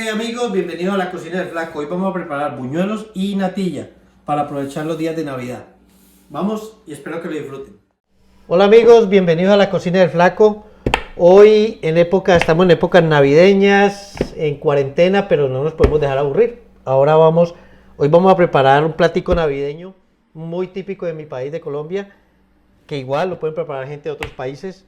Hey amigos, bienvenidos a la cocina del Flaco. Hoy vamos a preparar buñuelos y natilla para aprovechar los días de Navidad. Vamos y espero que lo disfruten. Hola amigos, bienvenidos a la cocina del Flaco. Hoy estamos en épocas navideñas, en cuarentena, pero no nos podemos dejar aburrir. Hoy vamos a preparar un platico navideño muy típico de mi país, de Colombia, que igual lo pueden preparar gente de otros países.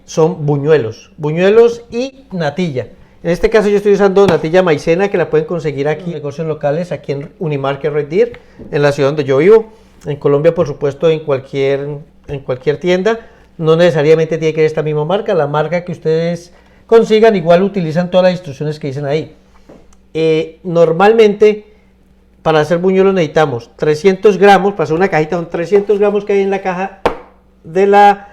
Son buñuelos y natilla. En este caso yo estoy usando natilla maicena, que la pueden conseguir aquí en negocios locales, aquí en Unimarket Red Deer, en la ciudad donde yo vivo. En Colombia, por supuesto, en cualquier tienda. No necesariamente tiene que ser esta misma marca. La marca que ustedes consigan, igual utilizan todas las instrucciones que dicen ahí. Normalmente, para hacer buñuelos necesitamos 300 gramos, para hacer una cajita son 300 gramos que hay en la caja de la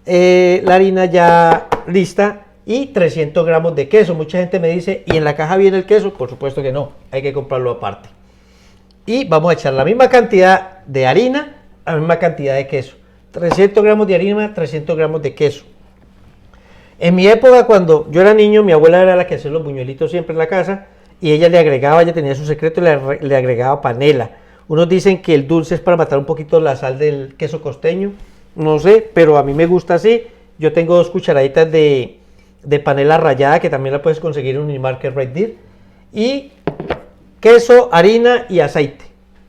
harina ya lista, y 300 gramos de queso. Mucha gente me dice, ¿y en la caja viene el queso? Por supuesto que no, hay que comprarlo aparte. Y vamos a echar la misma cantidad de harina, la misma cantidad de queso. 300 gramos de harina, 300 gramos de queso. En mi época, cuando yo era niño, mi abuela era la que hacía los buñuelitos siempre en la casa, y ella tenía su secreto, le agregaba panela. Unos dicen que el dulce es para matar un poquito la sal del queso costeño, no sé, pero a mí me gusta así. Yo tengo 2 cucharaditas de panela rallada, que también la puedes conseguir en Unimarket Red Deer, y queso, harina y aceite.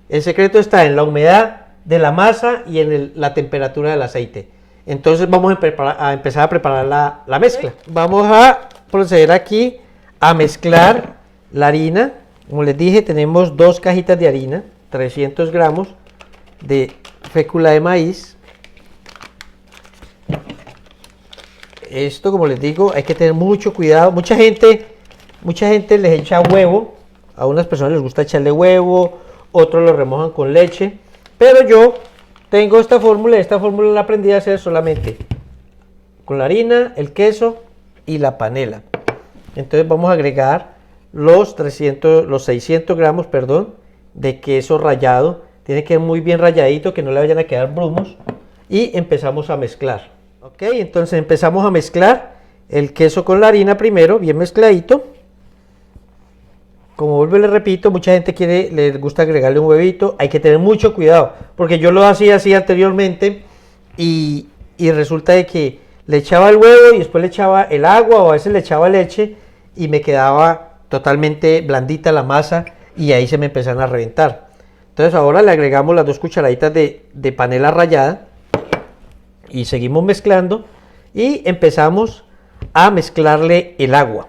El secreto está en la humedad de la masa y en la temperatura del aceite. Entonces vamos a empezar a preparar la mezcla. Vamos a proceder aquí a mezclar la harina. Como les dije, tenemos 2 cajitas de harina, 300 gramos de fécula de maíz. Esto, como les digo, hay que tener mucho cuidado. Mucha gente les echa huevo. A unas personas les gusta echarle huevo, otros lo remojan con leche. Pero yo tengo esta fórmula la aprendí a hacer solamente con la harina, el queso y la panela. Entonces vamos a agregar los 600 gramos, de queso rallado. Tiene que ser muy bien ralladito, que no le vayan a quedar brumos. Y empezamos a mezclar. Ok, entonces empezamos a mezclar el queso con la harina primero, bien mezcladito. Como vuelvo y le repito, mucha gente les gusta agregarle un huevito. Hay que tener mucho cuidado, porque yo lo hacía así anteriormente y resulta de que le echaba el huevo y después le echaba el agua, o a veces le echaba leche, y me quedaba totalmente blandita la masa y ahí se me empezaron a reventar. Entonces ahora le agregamos las 2 cucharaditas de panela rallada y seguimos mezclando y empezamos a mezclarle el agua.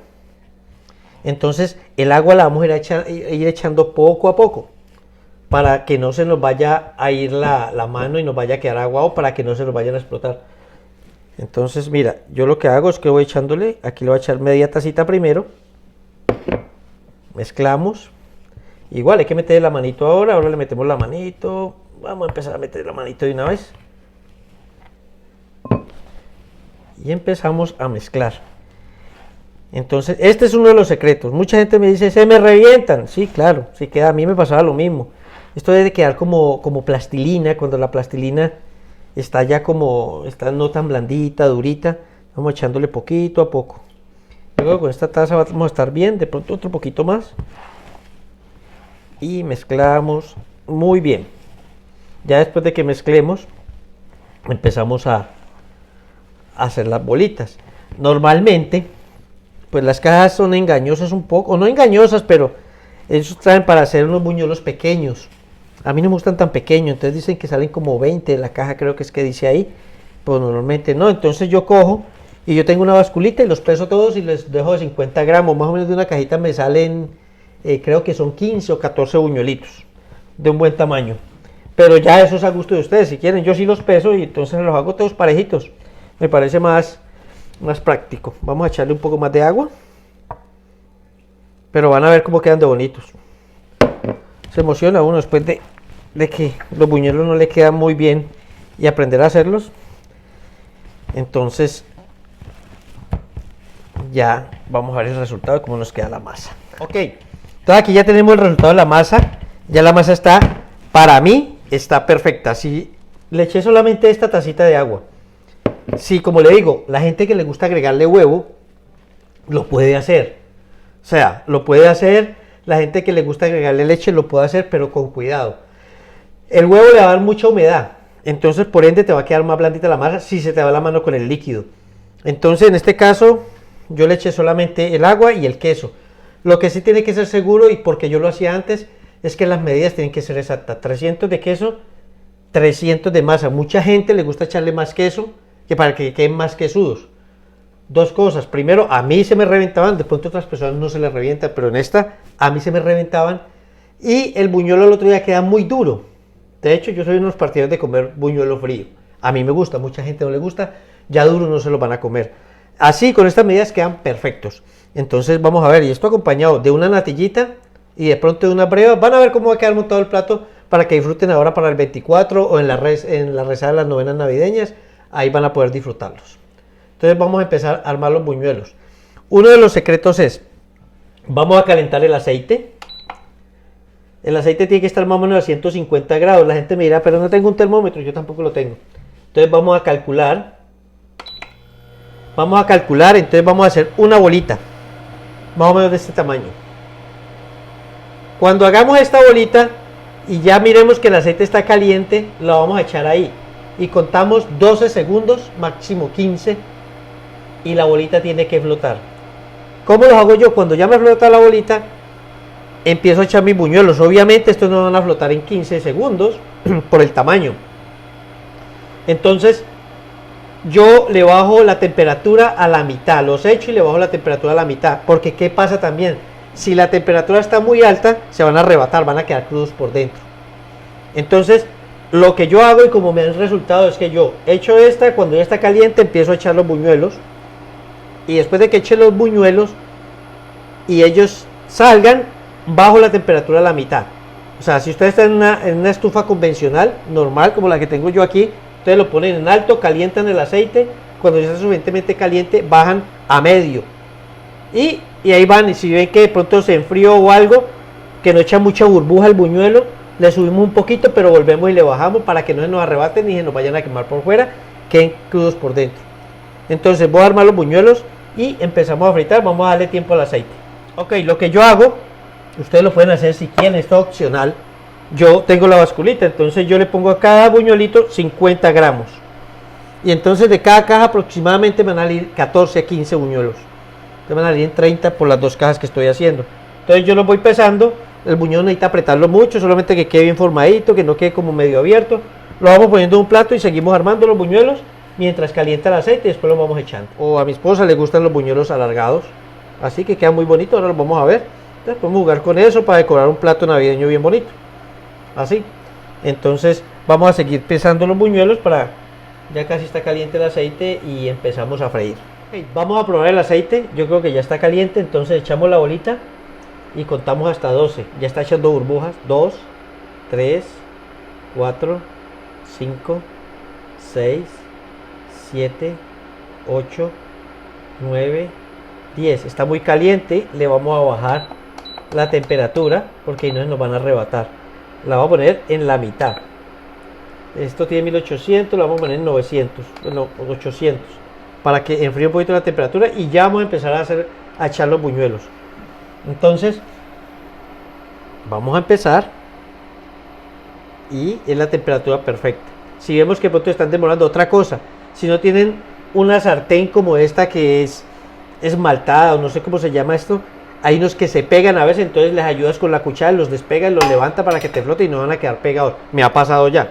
Entonces el agua la vamos a ir echando poco a poco, para que no se nos vaya a ir la mano y nos vaya a quedar agua, o para que no se nos vayan a explotar. Entonces mira, yo lo que hago es que voy echándole, aquí le voy a echar media tacita primero, mezclamos. Igual hay que meter la manito ahora le metemos la manito, vamos a empezar a meter la manito de una vez. Y empezamos a mezclar. Entonces este es uno de los secretos. Mucha gente me dice, se me revientan. Sí, claro, sí queda. A mí me pasaba lo mismo. Esto debe quedar como plastilina. Cuando la plastilina está ya está no tan blandita, durita, vamos echándole poquito a poco. Luego con esta taza vamos a estar bien. De pronto otro poquito más, y mezclamos muy bien. Ya después de que mezclemos, empezamos a hacer las bolitas. Normalmente, pues las cajas son engañosas un poco, o no engañosas, pero ellos traen para hacer unos buñuelos pequeños. A mí no me gustan tan pequeños, entonces dicen que salen como 20 de la caja, creo que es que dice ahí, pues normalmente no. Entonces yo cojo y yo tengo una basculita y los peso todos y les dejo de 50 gramos, más o menos. De una cajita me salen, creo que son 15 o 14 buñuelitos de un buen tamaño. Pero ya eso es a gusto de ustedes, si quieren. Yo sí los peso y entonces los hago todos parejitos. Me parece más práctico. Vamos a echarle un poco más de agua, pero van a ver cómo quedan de bonitos. Se emociona uno después de que los buñuelos no le quedan muy bien y aprender a hacerlos. Entonces ya vamos a ver el resultado de cómo nos queda la masa. Ok, entonces aquí ya tenemos el resultado de la masa. Ya la masa está, para mí, está perfecta. Si le eché solamente esta tacita de agua, sí, como le digo, la gente que le gusta agregarle huevo, lo puede hacer. O sea, lo puede hacer, la gente que le gusta agregarle leche lo puede hacer, pero con cuidado. El huevo le va a dar mucha humedad, entonces por ende te va a quedar más blandita la masa si se te va la mano con el líquido. Entonces en este caso yo le eché solamente el agua y el queso. Lo que sí tiene que ser seguro, y porque yo lo hacía antes, es que las medidas tienen que ser exactas. 300 de queso, 300 de masa. Mucha gente le gusta echarle más queso que para que queden más quesudos. Dos cosas. Primero, a mí se me reventaban, de pronto a otras personas no se les revienta, pero en esta a mí se me reventaban. Y el buñuelo el otro día queda muy duro. De hecho, yo soy uno de los partidarios de comer buñuelo frío. A mí me gusta, mucha gente no le gusta, ya duro no se lo van a comer. Así, con estas medidas quedan perfectos. Entonces, vamos a ver, y esto acompañado de una natillita y de pronto de una breva. Van a ver cómo va a quedar montado el plato para que disfruten ahora para el 24 o en la rezada de las novenas navideñas. Ahí van a poder disfrutarlos. Entonces, vamos a empezar a armar los buñuelos. Uno de los secretos es, vamos a calentar el aceite. El aceite tiene que estar más o menos a 150 grados. La gente me dirá, pero no tengo un termómetro, yo tampoco lo tengo. Entonces vamos a calcular. Entonces vamos a hacer una bolita, más o menos de este tamaño. Cuando hagamos esta bolita y ya miremos que el aceite está caliente, lo vamos a echar ahí. Y contamos 12 segundos, máximo 15, y la bolita tiene que flotar. ¿Cómo lo hago yo? Cuando ya me flota la bolita, empiezo a echar mis buñuelos. Obviamente estos no van a flotar en 15 segundos por el tamaño. Entonces yo le bajo la temperatura a la mitad, los echo y le bajo la temperatura a la mitad, porque ¿qué pasa también? Si la temperatura está muy alta, se van a arrebatar, van a quedar crudos por dentro. Entonces lo que yo hago, y como me han resultado, es que yo echo esta, cuando ya está caliente empiezo a echar los buñuelos, y después de que eche los buñuelos y ellos salgan, bajo la temperatura a la mitad. O sea, si ustedes están en una estufa convencional, normal, como la que tengo yo aquí, ustedes lo ponen en alto, calientan el aceite, cuando ya está suficientemente caliente, bajan a medio. Y ahí van, y si ven que de pronto se enfrió o algo, que no echa mucha burbuja el buñuelo, le subimos un poquito, pero volvemos y le bajamos para que no se nos arrebaten ni se nos vayan a quemar por fuera, queden crudos por dentro. Entonces voy a armar los buñuelos y empezamos a fritar. Vamos a darle tiempo al aceite. Ok, lo que yo hago, ustedes lo pueden hacer si quieren, esto es opcional. Yo tengo la basculita, entonces yo le pongo a cada buñuelito 50 gramos. Y entonces de cada caja aproximadamente me van a salir 14 a 15 buñuelos. Entonces me van a salir en 30 por las dos cajas que estoy haciendo. Entonces yo los voy pesando. El buñuelo necesita apretarlo mucho, solamente que quede bien formadito, que no quede como medio abierto. Lo vamos poniendo en un plato y seguimos armando los buñuelos mientras calienta el aceite y después los vamos echando. O a mi esposa le gustan los buñuelos alargados, así que queda muy bonito. Ahora los vamos a ver. Entonces podemos jugar con eso para decorar un plato navideño bien bonito. Así. Entonces vamos a seguir pesando los buñuelos para... Ya casi está caliente el aceite y empezamos a freír. Okay, vamos a probar el aceite. Yo creo que ya está caliente, entonces echamos la bolita y contamos hasta 12. Ya está echando burbujas. 2, 3, 4, 5, 6, 7, 8, 9, 10. Está muy caliente. Le vamos a bajar la temperatura porque no nos van a arrebatar. La vamos a poner en la mitad. Esto tiene 1800, lo vamos a poner en 900, bueno, 800, para que enfríe un poquito la temperatura y ya vamos a empezar a echar los buñuelos. Entonces vamos a empezar y es la temperatura perfecta. Si vemos que pronto están demorando, otra cosa, si no tienen una sartén como esta que es esmaltada o no sé cómo se llama esto, hay unos que se pegan a veces, entonces les ayudas con la cuchara, los despega y los levanta para que te flote y no van a quedar pegados. Me ha pasado ya.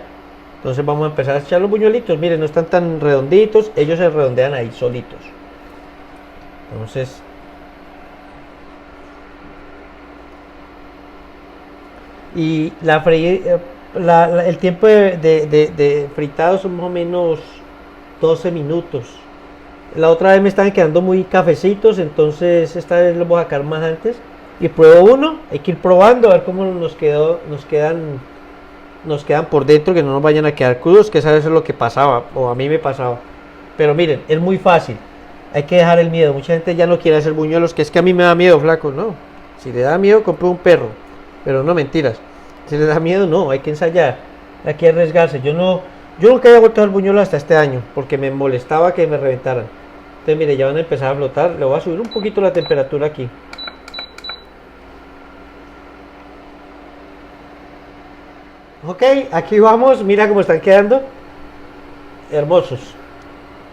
Entonces vamos a empezar a echar los buñuelitos. Miren, no están tan redonditos, ellos se redondean ahí solitos. Entonces y el tiempo de fritado son más o menos 12 minutos. La otra vez me estaban quedando muy cafecitos, entonces esta vez los voy a sacar más antes. Y pruebo uno, hay que ir probando a ver cómo nos quedan por dentro, que no nos vayan a quedar crudos, que sabes es lo que pasaba, o a mí me pasaba. Pero miren, es muy fácil, hay que dejar el miedo. Mucha gente ya no quiere hacer buñuelos, que es que a mí me da miedo, flaco. No, si le da miedo, compre un perro. Pero no, mentiras, si le da miedo, no, hay que ensayar, hay que arriesgarse. Yo nunca había vuelto al buñuelo hasta este año, porque me molestaba que me reventaran. Entonces mire, ya van a empezar a flotar. Le voy a subir un poquito la temperatura aquí. Ok, aquí vamos, mira cómo están quedando. Hermosos.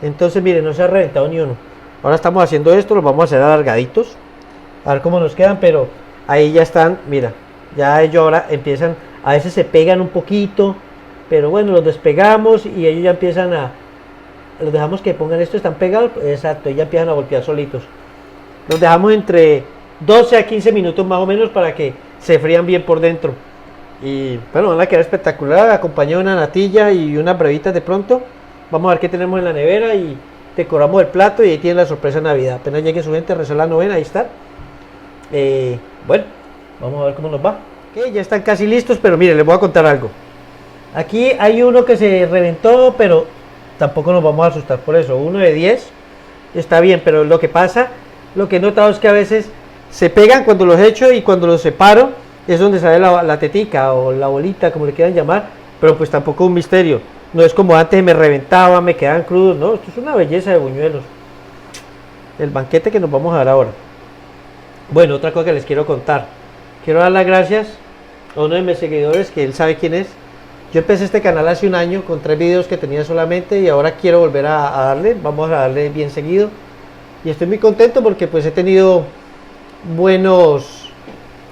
Entonces, miren, no se ha reventado ni uno. Ahora estamos haciendo esto, los vamos a hacer alargaditos. A ver cómo nos quedan, pero ahí ya están, mira. Ya ellos ahora empiezan, a veces se pegan un poquito, pero bueno, los despegamos y ellos ya empiezan a... Los dejamos que pongan esto, están pegados, exacto, y ya empiezan a voltear solitos. Los dejamos entre 12 a 15 minutos más o menos para que se frían bien por dentro. Y bueno, van a quedar espectacular, acompañado de una natilla y unas brevitas de pronto. Vamos a ver qué tenemos en la nevera y decoramos el plato y ahí tienen la sorpresa de Navidad. Apenas llegue su gente, rezar la novena, ahí está. Bueno, vamos a ver cómo nos va. Ok, ya están casi listos, pero miren, les voy a contar algo. Aquí hay uno que se reventó, pero tampoco nos vamos a asustar por eso. Uno de 10 está bien, pero lo que pasa, lo que he notado es que a veces se pegan cuando los echo y cuando los separo es donde sale la tetica o la bolita, como le quieran llamar, pero pues tampoco es un misterio. No es como antes, me reventaba, me quedaban crudos, no, esto es una belleza de buñuelos. El banquete que nos vamos a dar ahora. Bueno, otra cosa que les quiero contar. Quiero dar las gracias a uno de mis seguidores, que él sabe quién es. Yo empecé este canal hace un año con 3 videos que tenía solamente y ahora quiero volver a darle, vamos a darle bien seguido. Y estoy muy contento porque pues he tenido buenos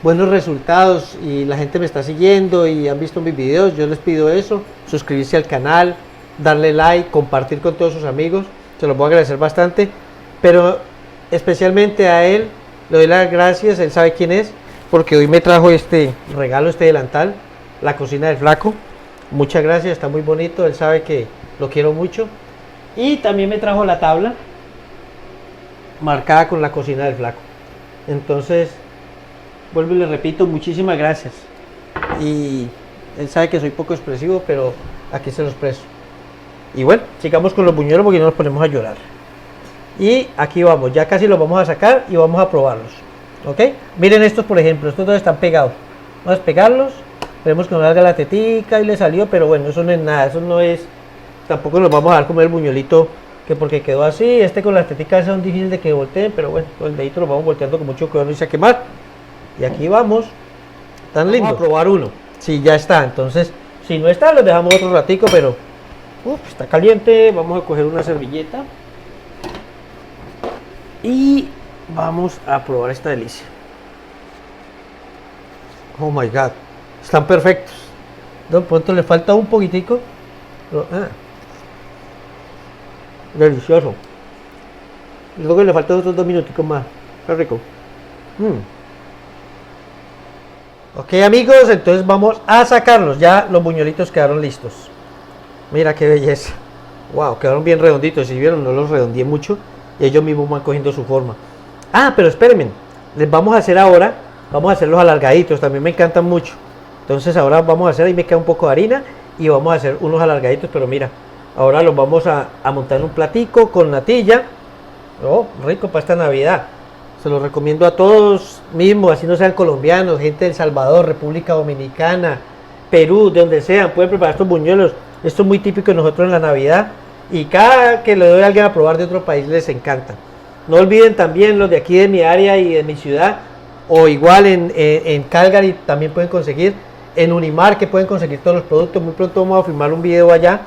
resultados y la gente me está siguiendo y han visto mis videos. Yo les pido eso, suscribirse al canal, darle like, compartir con todos sus amigos, se los voy a agradecer bastante, pero especialmente a él le doy las gracias, él sabe quién es, porque hoy me trajo este regalo, este delantal, la cocina del flaco. Muchas gracias, está muy bonito, él sabe que lo quiero mucho. Y también me trajo la tabla marcada con la cocina del flaco. Entonces, vuelvo y le repito, muchísimas gracias. Y él sabe que soy poco expresivo, pero aquí se lo expreso. Y bueno, sigamos con los buñuelos porque no nos ponemos a llorar. Y aquí vamos, ya casi los vamos a sacar y vamos a probarlos. ¿Ok? Miren estos, por ejemplo, estos dos están pegados. Vamos a pegarlos. Vemos que no larga la tetica y le salió, pero bueno, eso no es nada, eso no es... Tampoco nos vamos a dar comer el buñuelito que porque quedó así. Este con las teticas son difíciles de que volteen, pero bueno, con el dedito lo vamos volteando con mucho cuidado, no se a quemar. Y aquí vamos, tan lindo. Vamos a probar uno. Sí, ya está, entonces, si no está, los dejamos otro ratico, pero... está caliente, vamos a coger una servilleta. Y vamos a probar esta delicia. Oh my god, están perfectos. De pronto le falta un poquitico, pero, delicioso. Y luego le faltan otros 2 minuticos más. Qué rico. Ok, amigos, entonces vamos a sacarlos. Ya los buñuelitos quedaron listos. Mira qué belleza. Wow, quedaron bien redonditos. Si vieron, no los redondeé mucho y ellos mismos van cogiendo su forma. Pero espérenme, les vamos a hacer ahora, vamos a hacer los alargaditos, también me encantan mucho. Entonces ahora vamos a hacer, ahí me queda un poco de harina y vamos a hacer unos alargaditos, pero mira, ahora los vamos a montar en un platico con natilla. Oh, rico para esta Navidad. Se los recomiendo a todos mismos, así no sean colombianos, gente de El Salvador, República Dominicana, Perú, de donde sean, pueden preparar estos buñuelos. Esto es muy típico de nosotros en la Navidad y cada que le doy a alguien a probar de otro país les encanta. No olviden también los de aquí de mi área y de mi ciudad, o igual en Calgary también pueden conseguir, en Unimar que pueden conseguir todos los productos. Muy pronto vamos a filmar un video allá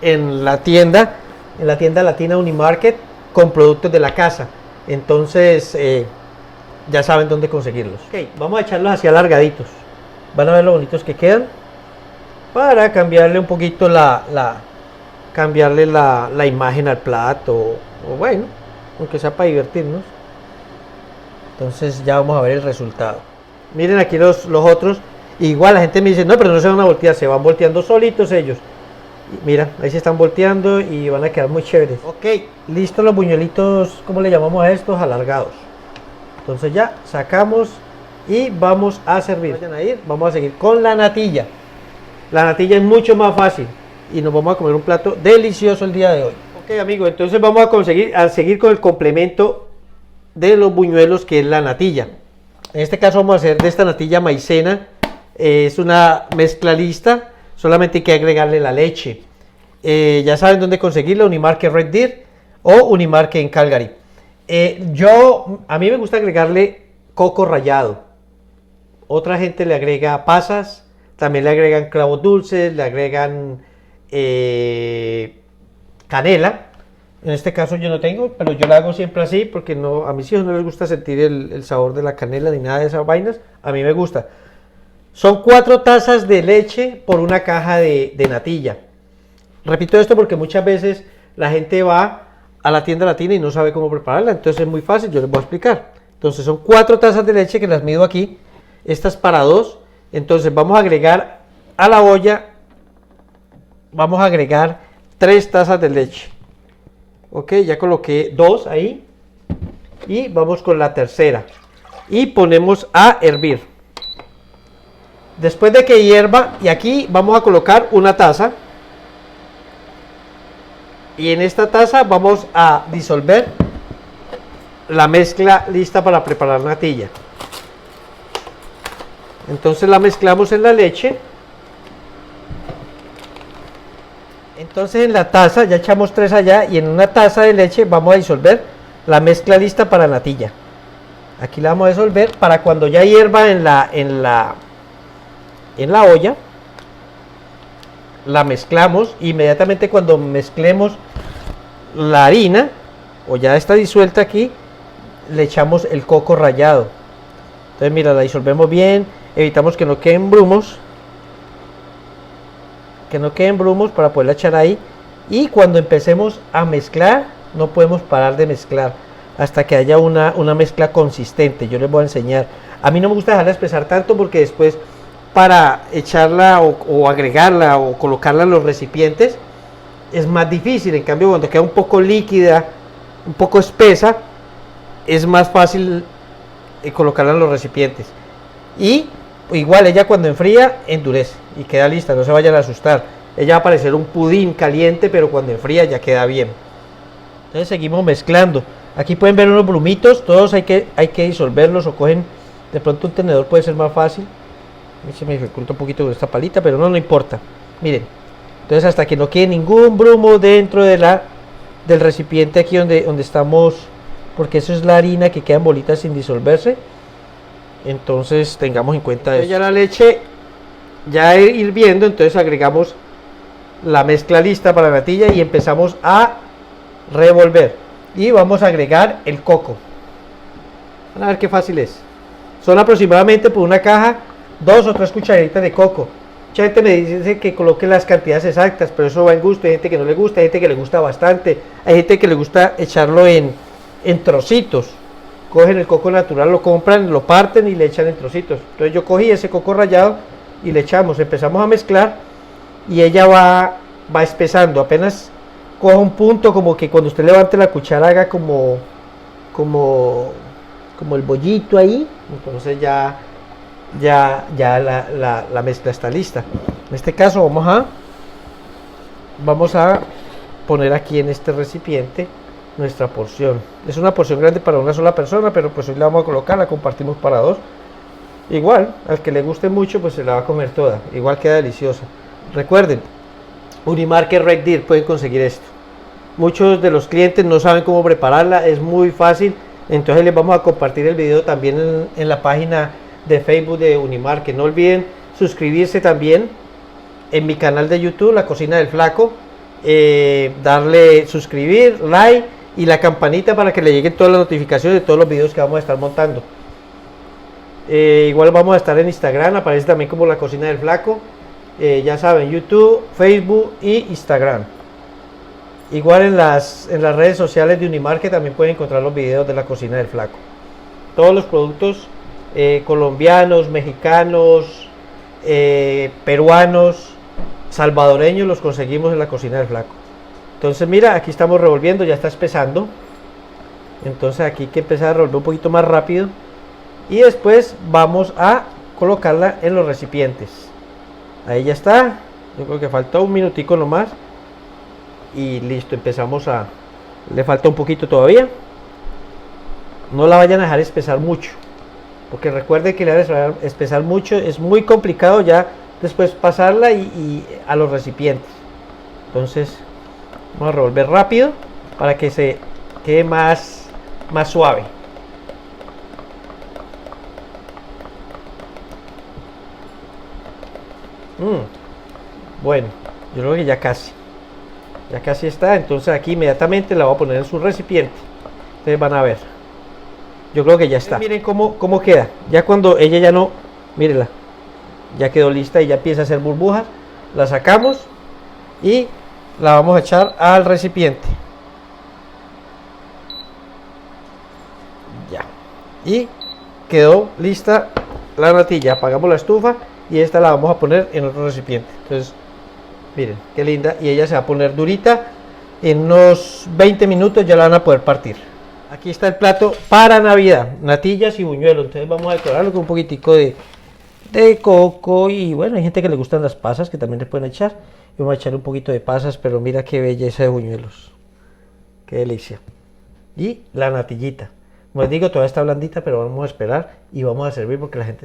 en la tienda latina Unimarket con productos de la casa. Entonces ya saben dónde conseguirlos. Ok, vamos a echarlos así alargaditos. Van a ver lo bonitos que quedan, para cambiarle un poquito cambiarle la imagen al plato, o bueno, aunque sea para divertirnos. Entonces ya vamos a ver el resultado. Miren aquí los otros. Igual la gente me dice, no, pero no se van a voltear, se van volteando solitos ellos. Y mira, ahí se están volteando y van a quedar muy chéveres. Ok, listos los buñuelitos, ¿cómo le llamamos a estos? Alargados. Entonces ya sacamos y vamos a servir. Vayan a ir, vamos a seguir con la natilla. La natilla es mucho más fácil y nos vamos a comer un plato delicioso el día de hoy. Ok, amigos, entonces vamos a seguir con el complemento de los buñuelos, que es la natilla. En este caso vamos a hacer de esta natilla maicena. Es una mezcla lista, solamente hay que agregarle la leche. Ya saben dónde conseguirla, Unimarket Red Deer o Unimarket en Calgary. A mí me gusta agregarle coco rallado. Otra gente le agrega pasas, también le agregan clavos dulces, le agregan canela. En este caso yo no tengo, pero yo la hago siempre así porque no, a mis hijos no les gusta sentir el sabor de la canela ni nada de esas vainas. A mí me gusta. Son 4 tazas de leche por una caja de natilla. Repito esto porque muchas veces la gente va a la tienda latina y no sabe cómo prepararla. Entonces es muy fácil, yo les voy a explicar. Entonces son 4 tazas de leche que las mido aquí. Estas para 2. Entonces vamos a agregar a la olla, vamos a agregar 3 tazas de leche. Ok, ya coloqué 2 ahí. Y vamos con la tercera. Y ponemos a hervir. Después de que hierva, y aquí vamos a colocar una taza. Y en esta taza vamos a disolver la mezcla lista para preparar natilla. Entonces la mezclamos en la leche. Entonces en la taza, ya echamos 3 allá, y en una taza de leche vamos a disolver la mezcla lista para natilla. Aquí la vamos a disolver para cuando ya hierva en la olla. La mezclamos, inmediatamente cuando mezclemos la harina, o ya está disuelta aquí, le echamos el coco rallado. Entonces mira, la disolvemos bien, evitamos que no queden brumos. Para poderla echar ahí. Y cuando empecemos a mezclar, no podemos parar de mezclar hasta que haya una mezcla consistente. Yo les voy a enseñar. A mí no me gusta dejarla espesar tanto porque después para echarla o agregarla o colocarla en los recipientes es más difícil. En cambio, cuando queda un poco líquida, un poco espesa, es más fácil colocarla en los recipientes. Y igual ella cuando enfría endurece y queda lista, no se vayan a asustar. Ella va a parecer un pudín caliente, pero cuando enfría ya queda bien. Entonces seguimos mezclando. Aquí pueden ver unos brumitos, todos hay que disolverlos, o cogen de pronto un tenedor, puede ser más fácil. A mí se me dificulta un poquito con esta palita, pero no importa. Miren, entonces hasta que no quede ningún brumo dentro del recipiente aquí donde estamos, porque eso es la harina que queda en bolitas sin disolverse. Entonces tengamos en cuenta eso. Ya la leche ya hirviendo, entonces agregamos la mezcla lista para la natilla y empezamos a revolver. Y vamos a agregar el coco. Van a ver qué fácil es. Son aproximadamente por una caja 2 o 3 cucharaditas de coco. Mucha gente me dice que coloque las cantidades exactas, pero eso va en gusto. Hay gente que no le gusta, hay gente que le gusta bastante, hay gente que le gusta echarlo en trocitos. Cogen el coco natural, lo compran, lo parten y le echan en trocitos. Entonces yo cogí ese coco rallado y le echamos, empezamos a mezclar y ella va espesando. Apenas coja un punto, como que cuando usted levante la cuchara haga como el bollito ahí. Entonces ya la mezcla está lista. En este caso vamos a poner aquí en este recipiente nuestra porción. Es una porción grande para una sola persona, pero pues hoy la vamos a colocar, la compartimos para 2. Igual, al que le guste mucho, pues se la va a comer toda. Igual queda deliciosa. Recuerden, Unimarket Red Deer pueden conseguir esto. Muchos de los clientes no saben cómo prepararla, es muy fácil. Entonces les vamos a compartir el video también en la página de Facebook de Unimarket. No olviden suscribirse también en mi canal de YouTube, La Cocina del Flaco. Darle suscribir, like y la campanita para que le lleguen todas las notificaciones de todos los videos que vamos a estar montando. Igual vamos a estar en Instagram, aparece también como La Cocina del Flaco. Ya saben, YouTube, Facebook y Instagram. Igual en las redes sociales de Unimarket también pueden encontrar los videos de La Cocina del Flaco. Todos los productos colombianos, mexicanos, peruanos, salvadoreños los conseguimos en La Cocina del Flaco. Entonces mira, aquí estamos revolviendo, ya está espesando. Entonces aquí hay que empezar a revolver un poquito más rápido. Y después vamos a colocarla en los recipientes. Ahí ya está. Yo creo que falta un minutico nomás. Y listo, empezamos a... Le falta un poquito todavía. No la vayan a dejar espesar mucho, porque recuerden que le van a espesar mucho, es muy complicado ya después pasarla y a los recipientes. Entonces vamos a revolver rápido para que se quede más suave. Bueno, yo creo que ya casi está. Entonces aquí inmediatamente la voy a poner en su recipiente. Ustedes van a ver. Yo creo que ya está. Miren cómo queda. Ya cuando ella ya no, mírenla, ya quedó lista y ya empieza a hacer burbujas. La sacamos y la vamos a echar al recipiente. Ya. Y quedó lista la natilla. Apagamos la estufa y esta la vamos a poner en otro recipiente. Entonces, miren, qué linda. Y ella se va a poner durita. En unos 20 minutos ya la van a poder partir. Aquí está el plato para Navidad, natillas y buñuelos. Entonces vamos a decorarlo con un poquitico de coco y bueno, hay gente que le gustan las pasas que también le pueden echar. Y vamos a echar un poquito de pasas, pero mira qué belleza de buñuelos. Qué delicia. Y la natillita. Como les digo, todavía está blandita, pero vamos a esperar y vamos a servir porque la gente...